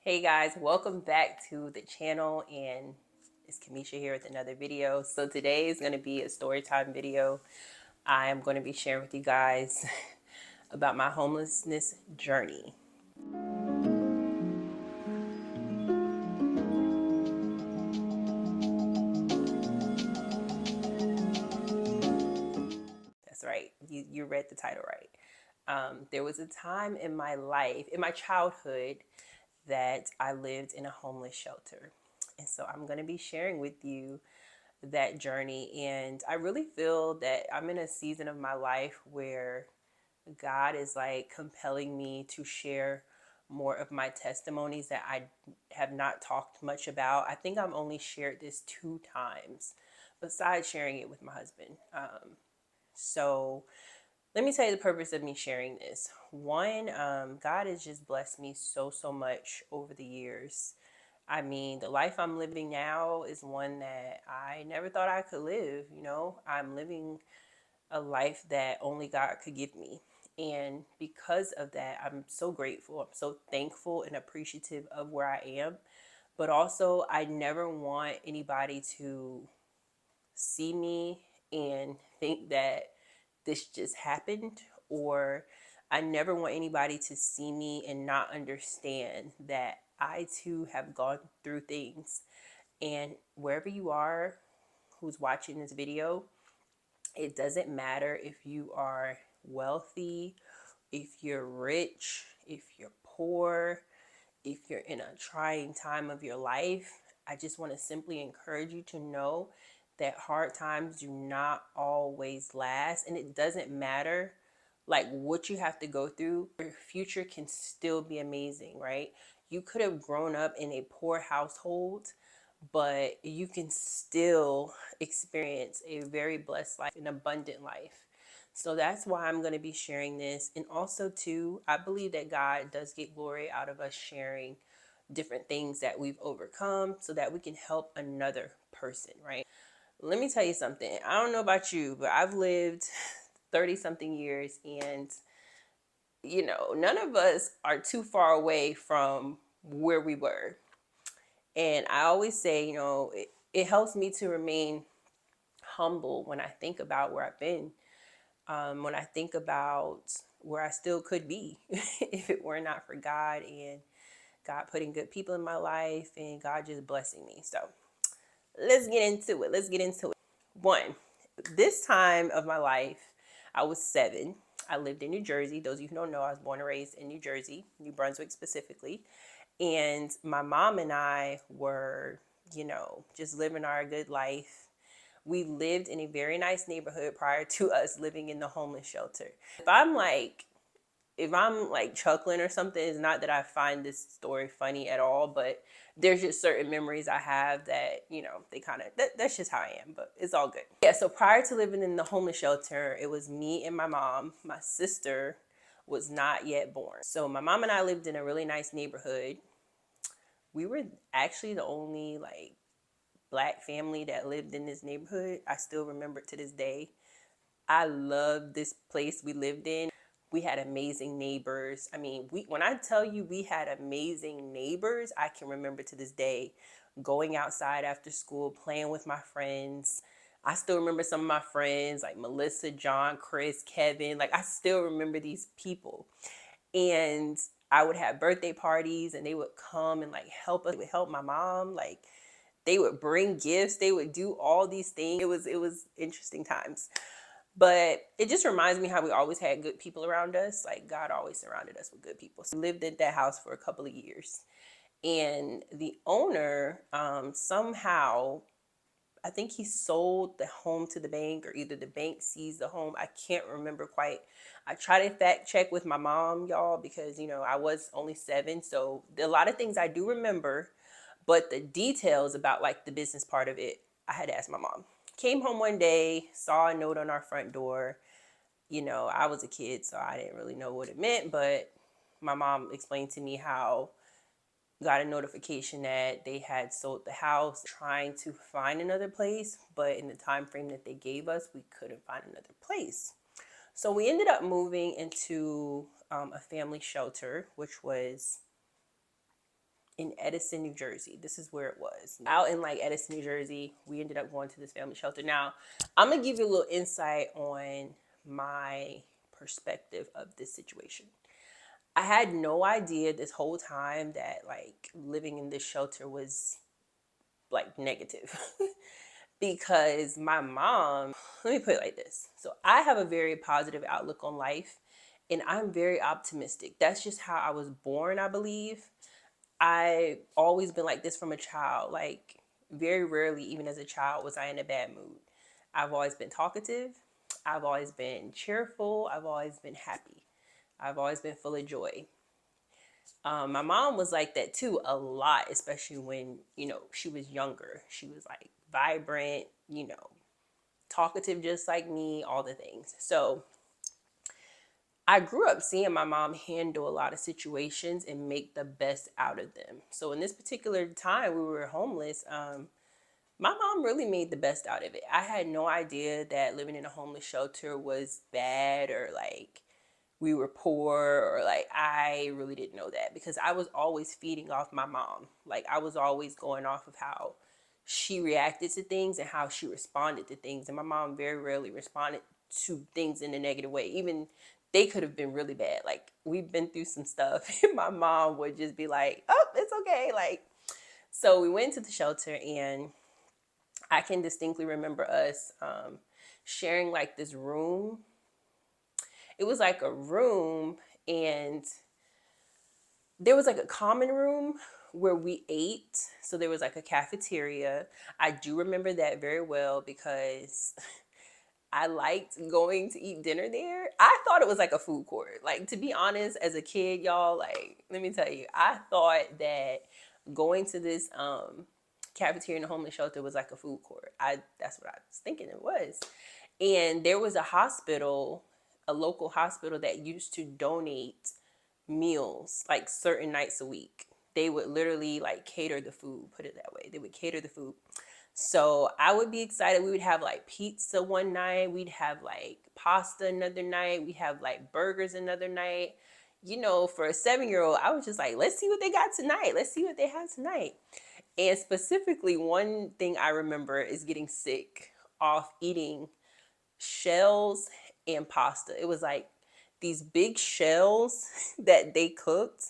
Hey guys, welcome back to the channel, and it's Kamisha here with another video. So today is going to be a story time video. I am going to be sharing with you guys about my homelessness journey. That's right, you read the title right. There was a time in my life, in my childhood, that I lived in a homeless shelter. And so I'm going to be sharing with you that journey. And I really feel that I'm in a season of my life where God is like compelling me to share more of my testimonies that I have not talked much about. I think I've only shared this 2 times, besides sharing it with my husband. So let me tell you the purpose of me sharing this. One, God has just blessed me so much over the years. I mean, the life I'm living now is one that I never thought I could live. I'm living a life that only God could give me. And because of that, I'm so grateful. I'm so thankful and appreciative of where I am. But also, I never want anybody to see me and think that this just happened, or I never want anybody to see me and not understand that I too have gone through things. And wherever you are who's watching this video, it doesn't matter if you are wealthy, if you're rich, if you're poor, if you're in a trying time of your life. I just want to simply encourage you to know that hard times do not always last, and it doesn't matter like what you have to go through. Your future can still be amazing, right? You could have grown up in a poor household, but you can still experience a very blessed life, an abundant life. So that's why I'm going to be sharing this. And also, too, I believe that God does get glory out of us sharing different things that we've overcome so that we can help another person, right? Let me tell you something. I don't know about you, but I've lived 30 something years, and none of us are too far away from where we were. And I always say, it helps me to remain humble when I think about where I've been, when I think about where I still could be if it were not for God and God putting good people in my life and God just blessing me. So let's get into it. One, this time of my life, I was 7. I lived in New Jersey. Those of you who don't know, I was born and raised in New Jersey, New Brunswick specifically. And my mom and I were, just living our good life. We lived in a very nice neighborhood prior to us living in the homeless shelter. If I'm like chuckling or something, it's not that I find this story funny at all, but there's just certain memories I have that, they kind of, that's just how I am, but it's all good. Yeah, so prior to living in the homeless shelter, it was me and my mom. My sister was not yet born. So my mom and I lived in a really nice neighborhood. We were actually the only like Black family that lived in this neighborhood. I still remember it to this day. I love this place we lived in. We had amazing neighbors. I mean, when I tell you we had amazing neighbors, I can remember to this day going outside after school, playing with my friends. I still remember some of my friends like Melissa, John, Chris, Kevin. Like I still remember these people. And I would have birthday parties and they would come and like help us. They would help my mom. Like they would bring gifts. They would do all these things. It was interesting times. But it just reminds me how we always had good people around us. Like God always surrounded us with good people. So we lived in that house for a couple of years. And the owner, somehow, I think he sold the home to the bank, or either the bank seized the home. I can't remember quite. I try to fact check with my mom, y'all, because, I was only 7. So a lot of things I do remember, but the details about like the business part of it, I had to ask my mom. Came home one day, saw a note on our front door. I was a kid, so I didn't really know what it meant, but my mom explained to me how got a notification that they had sold the house, trying to find another place, but in the time frame that they gave us, we couldn't find another place. So we ended up moving into a family shelter, which was in Edison, New Jersey. This is where it was. Out in like Edison, New Jersey, we ended up going to this family shelter. Now, I'm going to give you a little insight on my perspective of this situation. I had no idea this whole time that like living in this shelter was like negative. Because my mom, let me put it like this. So I have a very positive outlook on life and I'm very optimistic. That's just how I was born, I believe. I've always been like this from a child. Like, very rarely, even as a child, was I in a bad mood. I've always been talkative. I've always been cheerful. I've always been happy. I've always been full of joy. My mom was like that too, a lot, especially when, she was younger. She was like vibrant, talkative just like me, all the things. So I grew up seeing my mom handle a lot of situations and make the best out of them. So in this particular time we were homeless, my mom really made the best out of it. I had no idea that living in a homeless shelter was bad or like we were poor or like I really didn't know that because I was always feeding off my mom. Like I was always going off of how she reacted to things and how she responded to things. And my mom very rarely responded to things in a negative way. Even they could have been really bad. Like we've been through some stuff and my mom would just be like, oh, it's okay. Like, so we went to the shelter and I can distinctly remember us sharing like this room. It was like a room and there was like a common room where we ate. So there was like a cafeteria. I do remember that very well because I liked going to eat dinner there. I thought it was like a food court. Like, to be honest, as a kid, y'all, like, let me tell you, I thought that going to this cafeteria in a homeless shelter was like a food court. That's what I was thinking it was. And there was a hospital, a local hospital that used to donate meals like certain nights a week. They would literally like cater the food, put it that way. They would cater the food. So I would be excited. We would have like pizza one night. We'd have like pasta another night. We'd have like burgers another night. For a 7-year-old, I was just like, let's see what they got tonight. Let's see what they have tonight. And specifically, one thing I remember is getting sick off eating shells and pasta. It was like these big shells that they cooked,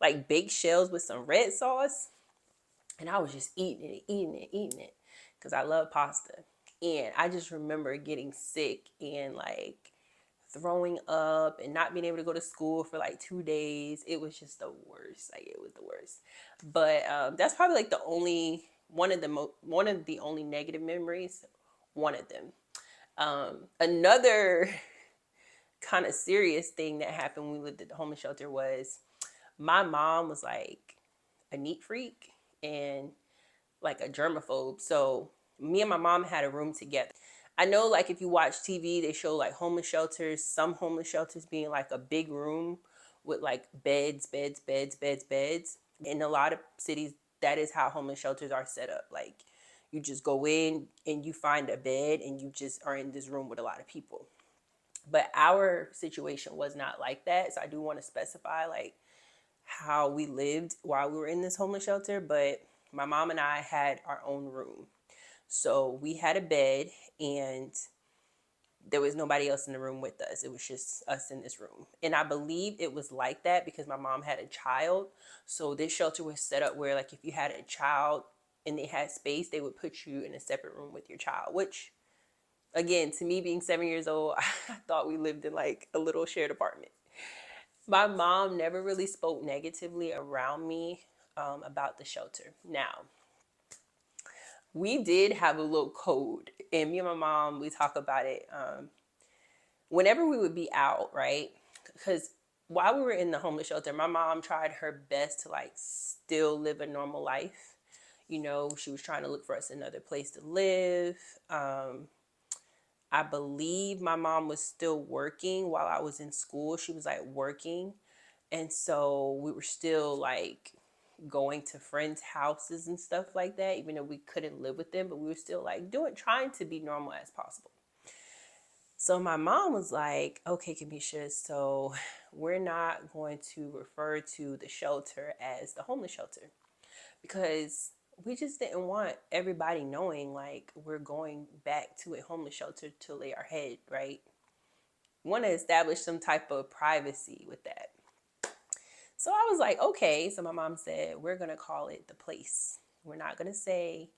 like baked shells with some red sauce. And I was just eating it because I love pasta. And I just remember getting sick and like throwing up and not being able to go to school for like 2 days. It was just the worst. Like it was the worst. But that's probably like one of the only negative memories. One of them. Another kind of serious thing that happened when we lived at the homeless shelter was my mom was like a neat freak and like a germaphobe. So me and my mom had a room together. I know like if you watch TV, they show like homeless shelters, some homeless shelters being like a big room with like beds. In a lot of cities, that is how homeless shelters are set up. Like you just go in and you find a bed and you just are in this room with a lot of people. But our situation was not like that. So I do want to specify like how we lived while we were in this homeless shelter. But my mom and I had our own room. So we had a bed and there was nobody else in the room with us. It was just us in this room. And I believe it was like that because my mom had a child. So this shelter was set up where like if you had a child and they had space, they would put you in a separate room with your child, which again, to me being 7 years old, I thought we lived in like a little shared apartment. My mom never really spoke negatively around me about the shelter. Now, we did have a little code, and me and my mom, we talk about it whenever we would be out, right? Because while we were in the homeless shelter, my mom tried her best to like still live a normal life. She was trying to look for us another place to live. I believe my mom was still working while I was in school. She was like working. And so we were still like going to friends' houses and stuff like that, even though we couldn't live with them, but we were still like trying to be normal as possible. So my mom was like, okay, Kamisha, so we're not going to refer to the shelter as the homeless shelter. because we just didn't want everybody knowing like we're going back to a homeless shelter to lay our head, right? We want to establish some type of privacy with that. So I was like, okay. So my mom said, we're going to call it the place. We're not going to say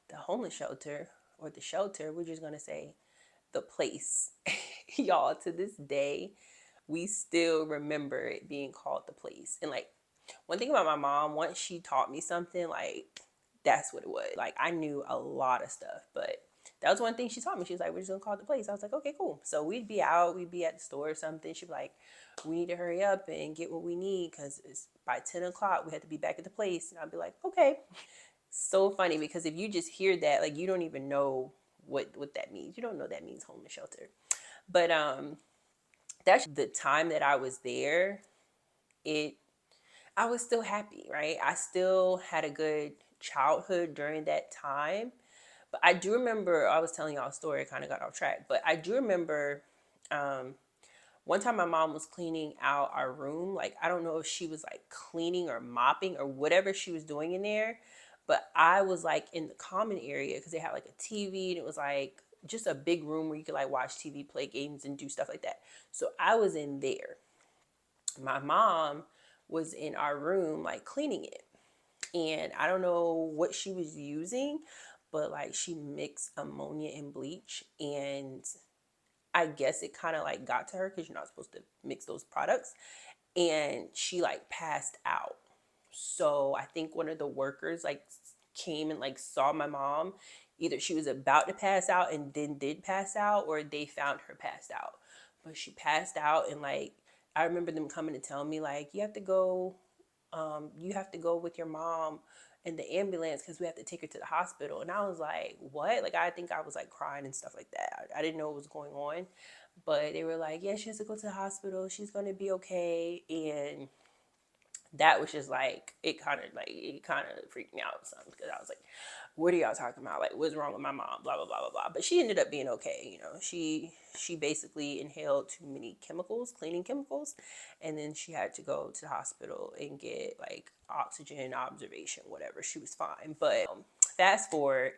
the homeless shelter or the shelter. We're just going to say the place. Y'all, to this day, we still remember it being called the place. And like, one thing about my mom, once she taught me something, like, that's what it was. Like, I knew a lot of stuff, but that was one thing she taught me. She was like, we're just gonna call it the place. I was like, okay, cool. So we'd be out, we'd be at the store or something. She'd be like, we need to hurry up and get what we need because it's by 10 o'clock, we had to be back at the place. And I'd be like, okay. So funny, because if you just hear that, like, you don't even know what that means. You don't know that means homeless shelter. But that's the time that I was there. I was still happy, right? I still had a good childhood during that time. But I do remember, I was telling y'all a story, I kind of got off track, but I do remember um, one time my mom was cleaning out our room. Like, I don't know if she was like cleaning or mopping or whatever she was doing in there, but I was like in the common area because they had like a TV and it was like just a big room where you could like watch TV, play games, and do stuff like that. So I was in there. My mom was in our room like cleaning it, and I don't know what she was using, but like she mixed ammonia and bleach, and I guess it kind of like got to her because you're not supposed to mix those products, and she like passed out. So I think one of the workers like came and like saw my mom. Either she was about to pass out and then did pass out, or they found her passed out. But she passed out, and like I remember them coming to tell me like you have to go with your mom in the ambulance because we have to take her to the hospital. And I was like, what? Like, I think I was like crying and stuff like that. I didn't know what was going on, but they were like, yeah, she has to go to the hospital. She's going to be okay. And that was just like, it kind of freaked me out some, because I was like, what are y'all talking about? Like, what's wrong with my mom? Blah, blah, blah, blah, blah. But she ended up being okay. You know, she basically inhaled too many chemicals, cleaning chemicals. And then she had to go to the hospital and get like oxygen observation, whatever. She was fine. But fast forward,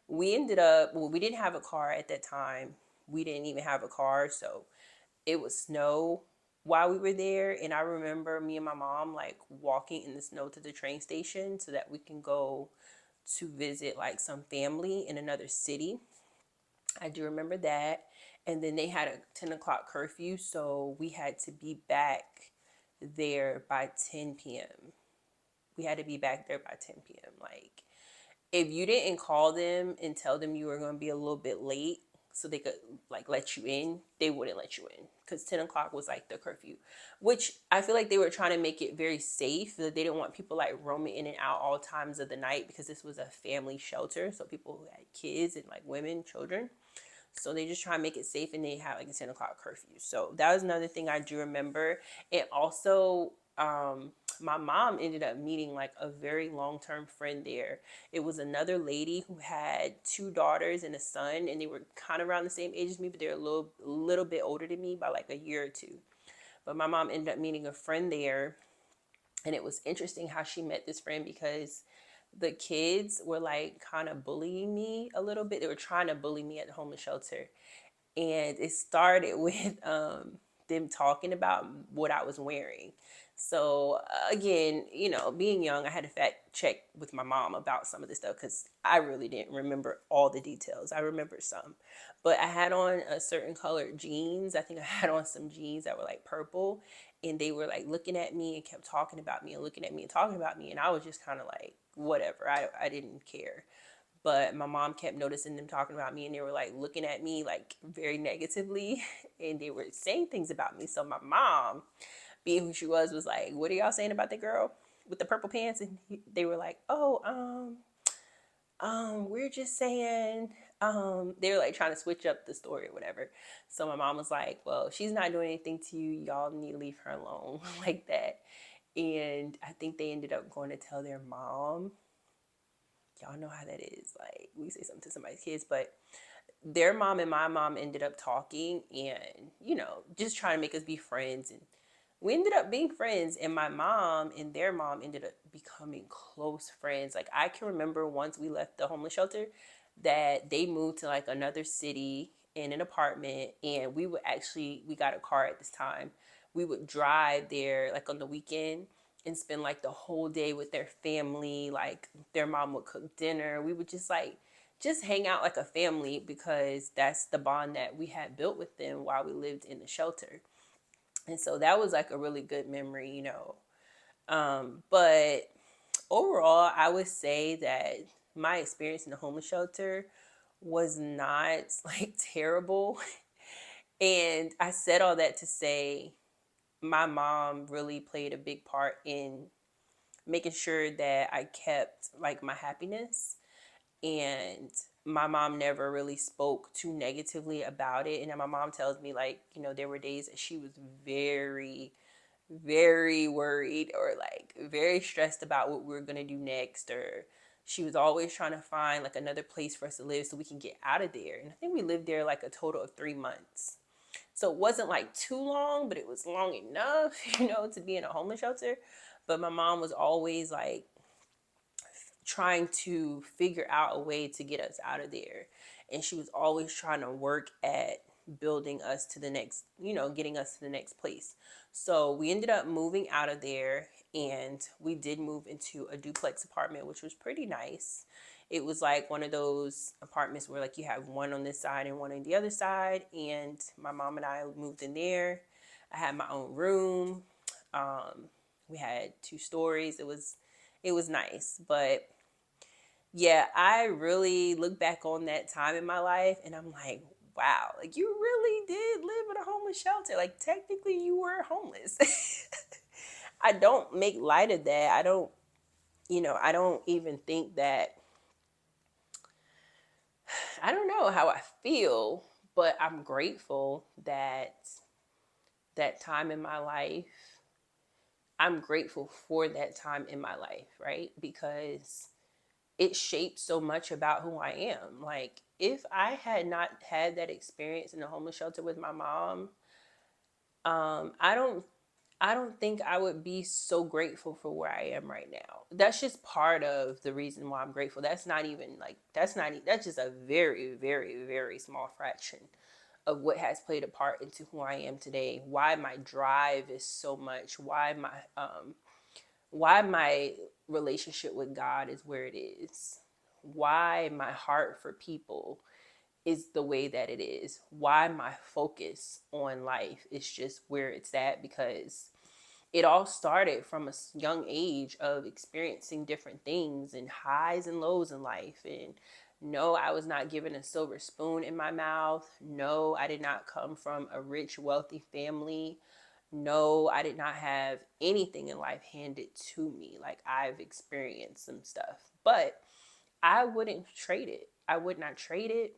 we ended up, well, we didn't have a car at that time. We didn't even have a car. So it was snow while we were there. And I remember me and my mom like walking in the snow to the train station so that we can go to visit like some family in another city. I do remember that. And then they had a 10 o'clock curfew, so we had to be back there by 10 p.m. We had to be back there by 10 p.m. Like, if you didn't call them and tell them you were going to be a little bit late so they could like let you in, they wouldn't let you in, because 10 o'clock was like the curfew, which I feel like they were trying to make it very safe, that they didn't want people like roaming in and out all times of the night, because this was a family shelter, so people who had kids and like women, children. So they just try and make it safe, and they have like a 10 o'clock curfew. So that was another thing I do remember. And also, my mom ended up meeting like a very long-term friend there. It was another lady who had two daughters and a son, and they were kind of around the same age as me, but they're a little bit older than me by like a year or two. But my mom ended up meeting a friend there, and it was interesting how she met this friend, because the kids were like kind of bullying me a little bit. They were trying to bully me at the homeless shelter. And it started with them talking about what I was wearing. So again, you know, being young, I had to fact check with my mom about some of this stuff, because I really didn't remember all the details. I remember some, but I had on a certain colored jeans. I think I had on some jeans that were like purple, and they were like looking at me and kept talking about me and looking at me and talking about me, and I was just kind of like, whatever. I didn't care. But my mom kept noticing them talking about me, and they were like looking at me like very negatively, and they were saying things about me. So my mom, being who she was like, what are y'all saying about the girl with the purple pants? And they were like, oh, we're just saying, they were like trying to switch up the story or whatever. So my mom was like, well, she's not doing anything to you. Y'all need to leave her alone like that. And I think they ended up going to tell their mom. Y'all know how that is. Like, we say something to somebody's kids, but their mom and my mom ended up talking, and, you know, just trying to make us be friends. And we ended up being friends, and my mom and their mom ended up becoming close friends. Like, I can remember once we left the homeless shelter that they moved to like another city in an apartment, and we got a car at this time. We would drive there like on the weekend and spend like the whole day with their family. Like, their mom would cook dinner. We would just hang out like a family, because that's the bond that we had built with them while we lived in the shelter. And so that was like a really good memory, you know. But overall, I would say that my experience in the homeless shelter was not like terrible. And I said all that to say my mom really played a big part in making sure that I kept like my happiness. And my mom never really spoke too negatively about it. And my mom tells me, like, you know, there were days that she was very, very worried, or like very stressed about what we were going to do next, or she was always trying to find like another place for us to live so we can get out of there. And I think we lived there like a total of 3 months. So it wasn't like too long, but it was long enough, you know, to be in a homeless shelter. But my mom was always like trying to figure out a way to get us out of there. And she was always trying to work at building us to the next, you know, getting us to the next place. So we ended up moving out of there, and we did move into a duplex apartment, which was pretty nice. It was like one of those apartments where like you have one on this side and one on the other side. And my mom and I moved in there. I had my own room. Um, we had 2 stories. It was nice. But yeah, I really look back on that time in my life and I'm like, wow, like you really did live in a homeless shelter. Like, technically you were homeless. I don't make light of that. I don't even think that, I don't know how I feel, but I'm grateful that that time in my life, I'm grateful for that time in my life, right? Because it shaped so much about who I am. Like, if I had not had that experience in a homeless shelter with my mom, um, I don't I don't think I would be so grateful for where I am right now. That's just part of the reason why I'm grateful. That's not even like that's just a very, very, very small fraction of what has played a part into who I am today. Why my drive is so much. Why my relationship with God is where it is. Why my heart for people is the way that it is. Why my focus on life is just where it's at, because it all started from a young age of experiencing different things and highs and lows in life. And no, I was not given a silver spoon in my mouth. No, I did not come from a rich, wealthy family. No, I did not have anything in life handed to me. Like, I've experienced some stuff, but I wouldn't trade it. I would not trade it.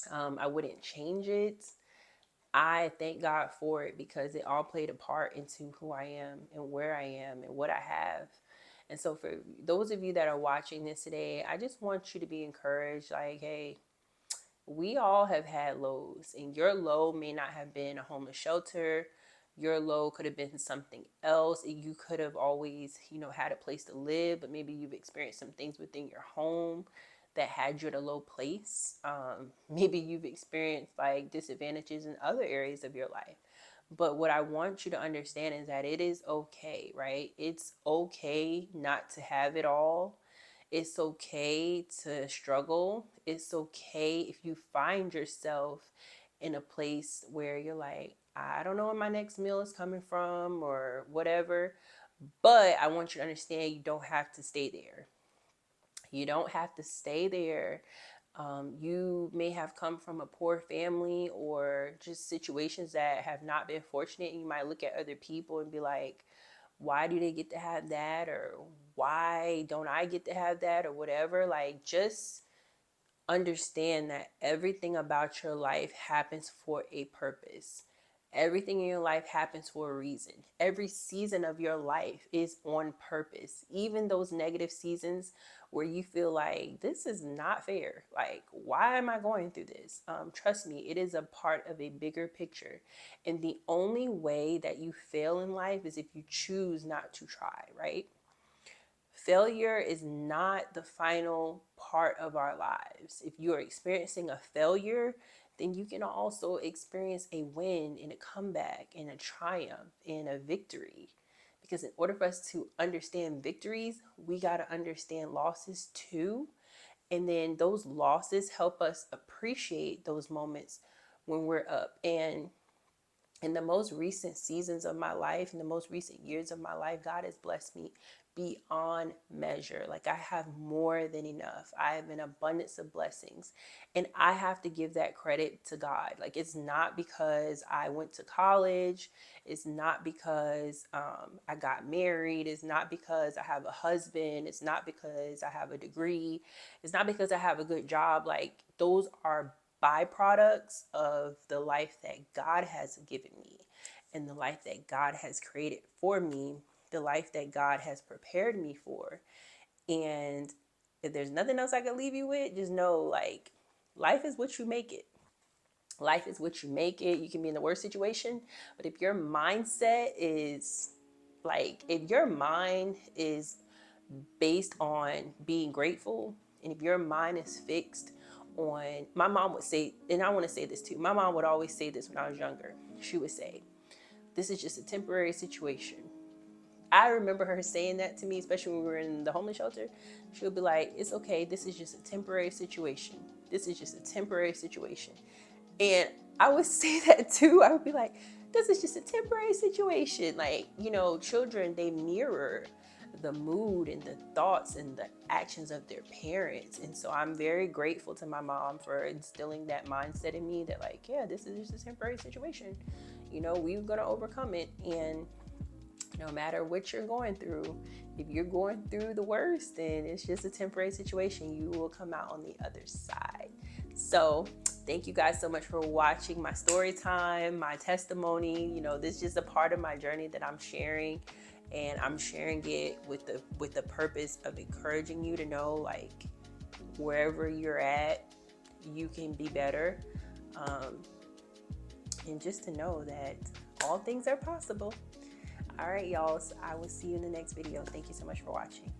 I wouldn't change it. I thank God for it, because it all played a part into who I am and where I am and what I have. And so, for those of you that are watching this today, I just want you to be encouraged. Like, hey, we all have had lows, and your low may not have been a homeless shelter. Your low could have been something else. You could have always, had a place to live, but maybe you've experienced some things within your home that had you at a low place. Maybe you've experienced like disadvantages in other areas of your life. But what I want you to understand is that it is okay, right? It's okay not to have it all. It's okay to struggle. It's okay if you find yourself in a place where you're like, I don't know where my next meal is coming from or whatever. But I want you to understand you don't have to stay there. You don't have to stay there. You may have come from a poor family or just situations that have not been fortunate. You might look at other people and be like, why do they get to have that? Or why don't I get to have that? Or whatever. Like, just understand that everything about your life happens for a purpose. Everything in your life happens for a reason. Every season of your life is on purpose. Even those negative seasons where you feel like this is not fair. Like, why am I going through this? Trust me, it is a part of a bigger picture. And the only way that you fail in life is if you choose not to try, right? Failure is not the final part of our lives. If you are experiencing a failure, then you can also experience a win and a comeback and a triumph and a victory. Because in order for us to understand victories, we got to understand losses too. And then those losses help us appreciate those moments when we're up. And in the most recent seasons of my life, in the most recent years of my life, God has blessed me beyond measure. Like, I have more than enough. I have an abundance of blessings. And I have to give that credit to God. Like, it's not because I went to college. It's not because I got married. It's not because I have a husband. It's not because I have a degree. It's not because I have a good job. Like, those are byproducts of the life that God has given me and the life that God has created for me, the life that God has prepared me for. And if there's nothing else I can leave you with, just know, like, life is what you make it. Life is what you make it. You can be in the worst situation, but if your mindset is if your mind is based on being grateful, and if your mind is fixed on, my mom would say, and I want to say this too, my mom would always say this when I was younger. She would say, this is just a temporary situation. I remember her saying that to me, especially when we were in the homeless shelter. She would be like, it's okay, this is just a temporary situation. This is just a temporary situation. And I would say that too. I would be like, this is just a temporary situation. Like, children, they mirror the mood and the thoughts and the actions of their parents. And so I'm very grateful to my mom for instilling that mindset in me that, like, yeah, this is just a temporary situation. We're going to overcome it. And no matter what you're going through, if you're going through the worst, then it's just a temporary situation. You will come out on the other side. So thank you guys so much for watching my story time, my testimony. This is just a part of my journey that I'm sharing, and I'm sharing it with the purpose of encouraging you to know, like, wherever you're at, you can be better, and just to know that all things are possible. All right, y'all. So I will see you in the next video. Thank you so much for watching.